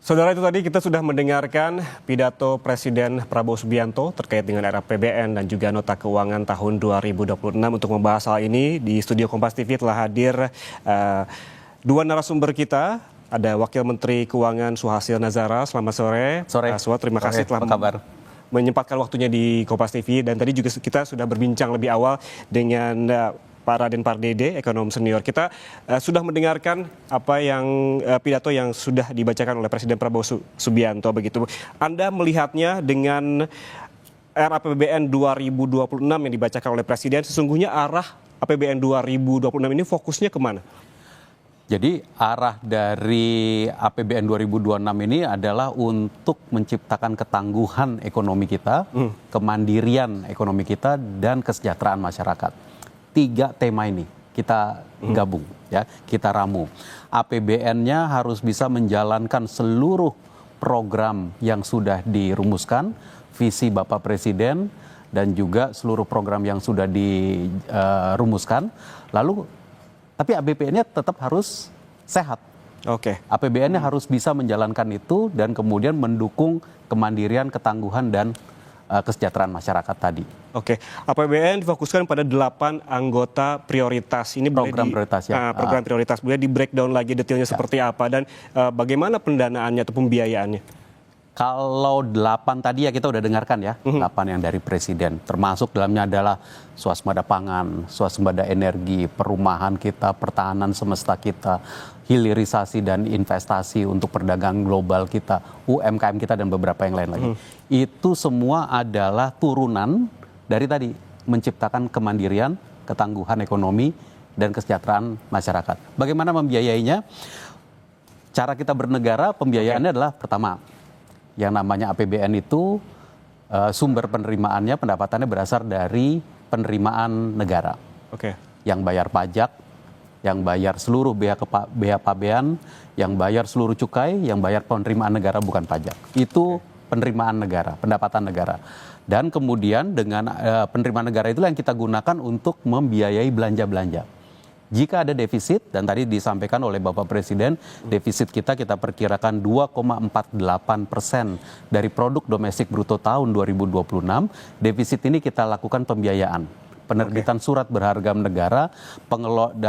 Saudara, itu tadi kita sudah mendengarkan pidato Presiden Prabowo Subianto terkait dengan RAPBN dan juga nota keuangan tahun 2026. Untuk membahas hal ini di studio Kompas TV telah hadir dua narasumber kita. Ada Wakil Menteri Keuangan Suhasil Nazara. Selamat sore. Suha, terima kasih telah menyempatkan waktunya di Kompas TV. Dan tadi juga kita sudah berbincang lebih awal dengan Pak Raden Pardede, ekonom senior. Kita sudah mendengarkan apa yang pidato yang sudah dibacakan oleh Presiden Prabowo Subianto begitu. Anda melihatnya dengan RAPBN 2026 yang dibacakan oleh Presiden, sesungguhnya arah APBN 2026 ini fokusnya kemana? Jadi arah dari APBN 2026 ini adalah untuk menciptakan ketangguhan ekonomi kita, kemandirian ekonomi kita, dan kesejahteraan masyarakat. Tiga tema ini kita gabung, ya, kita ramu. APBN-nya harus bisa menjalankan seluruh program yang sudah dirumuskan, visi Bapak Presiden dan juga seluruh program yang sudah dirumuskan. Lalu, tapi APBN-nya tetap harus sehat. Oke. APBN-nya harus bisa menjalankan itu dan kemudian mendukung kemandirian, ketangguhan dan kesejahteraan masyarakat tadi. Oke, APBN difokuskan pada 8 anggota prioritas. Ini program prioritas, ya. Program prioritas. Boleh di breakdown lagi detailnya seperti apa dan bagaimana pendanaannya atau pembiayaannya? Kalau 8 tadi ya kita udah dengarkan ya, 8 yang dari Presiden. Termasuk dalamnya adalah swasembada pangan, swasembada energi, perumahan kita, pertahanan semesta kita, hilirisasi dan investasi untuk perdagangan global kita, UMKM kita dan beberapa yang lain lagi. Itu semua adalah turunan dari tadi menciptakan kemandirian, ketangguhan ekonomi dan kesejahteraan masyarakat. Bagaimana membiayainya? Cara kita bernegara, pembiayaannya adalah pertama, yang namanya APBN itu sumber penerimaannya, pendapatannya berasal dari penerimaan negara. Oke. Yang bayar pajak, yang bayar seluruh bea pabean, yang bayar seluruh cukai, yang bayar penerimaan negara bukan pajak. Itu penerimaan negara, pendapatan negara. Dan kemudian dengan penerimaan negara itulah yang kita gunakan untuk membiayai belanja-belanja. Jika ada defisit, dan tadi disampaikan oleh Bapak Presiden, defisit kita perkirakan 2,48% dari produk domestik bruto tahun 2026. Defisit ini kita lakukan pembiayaan. Penerbitan surat berharga negara,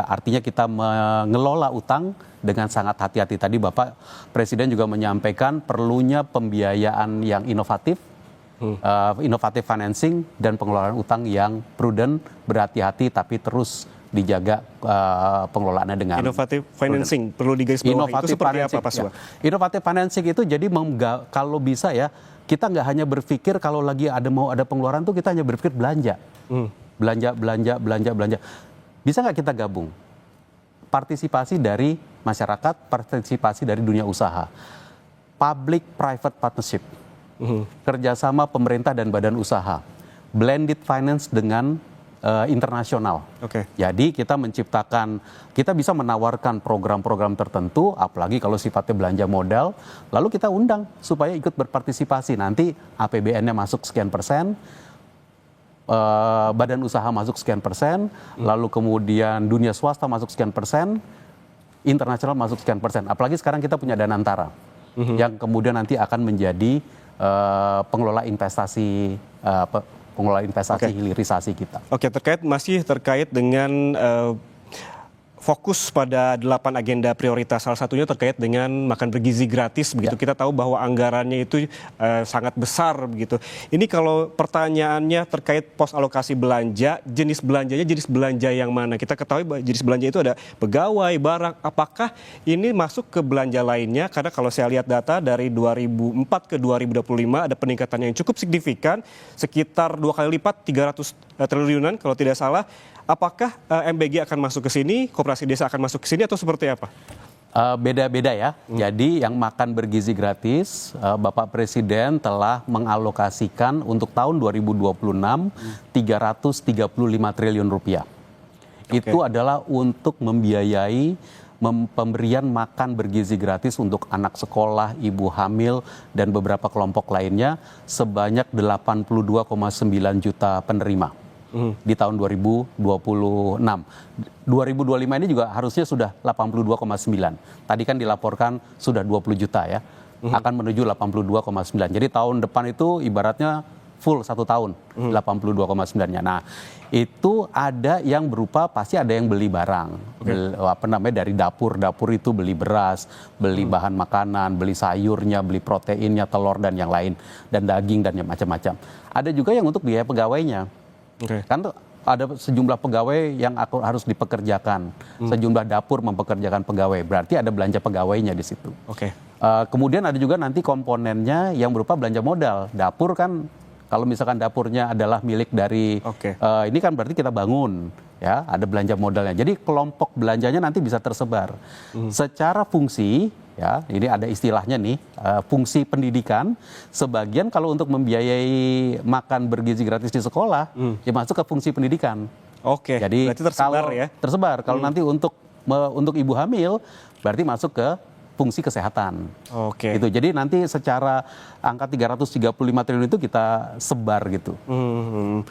artinya kita mengelola utang dengan sangat hati-hati. Tadi Bapak Presiden juga menyampaikan perlunya pembiayaan yang inovatif, inovatif financing, dan pengelolaan utang yang prudent, berhati-hati tapi terus dijaga pengelolaannya dengan inovatif financing. Perlu digarisbawahi itu seperti apa, Pak Suha? Inovatif financing itu jadi kalau bisa ya, kita nggak hanya berpikir kalau lagi mau ada pengeluaran tuh kita hanya berpikir belanja. Belanja. Bisa nggak kita gabung? Partisipasi dari masyarakat, partisipasi dari dunia usaha. Public-private partnership. Kerjasama pemerintah dan badan usaha. Blended finance dengan internasional. Jadi kita bisa menawarkan program-program tertentu, apalagi kalau sifatnya belanja modal, lalu kita undang supaya ikut berpartisipasi. Nanti APBN-nya masuk sekian persen, badan usaha masuk sekian persen, lalu kemudian dunia swasta masuk sekian persen, internasional masuk sekian persen. Apalagi sekarang kita punya dana antara yang kemudian nanti akan menjadi pengelola investasi hilirisasi kita. Oke, masih terkait dengan fokus pada 8 agenda prioritas. Salah satunya terkait dengan makan bergizi gratis begitu. Kita tahu bahwa anggarannya itu sangat besar begitu. Ini kalau pertanyaannya terkait pos alokasi belanja, jenis belanja yang mana? Kita ketahui bahwa jenis belanja itu ada pegawai, barang. Apakah ini masuk ke belanja lainnya? Karena kalau saya lihat data dari 2004 ke 2025 ada peningkatan yang cukup signifikan, sekitar 2 kali lipat, 300 triliunan kalau tidak salah. Apakah MBG akan masuk ke sini, Koperasi Desa akan masuk ke sini atau seperti apa? Beda-beda ya. Jadi yang makan bergizi gratis, Bapak Presiden telah mengalokasikan untuk tahun 2026 335 triliun rupiah. Itu adalah untuk membiayai pemberian makan bergizi gratis untuk anak sekolah, ibu hamil, dan beberapa kelompok lainnya sebanyak 82,9 juta penerima. Di tahun 2026. 2025 ini juga harusnya sudah 82,9. Tadi kan dilaporkan sudah 20 juta ya. akan menuju 82,9. Jadi tahun depan itu ibaratnya full 1 tahun 82,9-nya. Nah, itu ada yang berupa pasti ada yang beli barang. Dari dapur itu beli beras, beli bahan makanan, beli sayurnya, beli proteinnya, telur dan yang lain, dan daging dan yang macam-macam. Ada juga yang untuk biaya pegawainya. Kan ada sejumlah pegawai yang harus dipekerjakan, sejumlah dapur mempekerjakan pegawai, berarti ada belanja pegawainya di situ. Kemudian ada juga nanti komponennya yang berupa belanja modal. Dapur kan kalau misalkan dapurnya adalah milik dari ini kan berarti kita bangun, ya ada belanja modalnya. Jadi kelompok belanjanya nanti bisa tersebar secara fungsi. Ya, ini ada istilahnya nih, fungsi pendidikan. Sebagian kalau untuk membiayai makan bergizi gratis di sekolah, ya masuk ke fungsi pendidikan. Jadi berarti tersebar ya? Tersebar. Kalau nanti untuk ibu hamil, berarti masuk ke fungsi kesehatan. Gitu. Jadi nanti secara angka 335 triliun itu kita sebar gitu.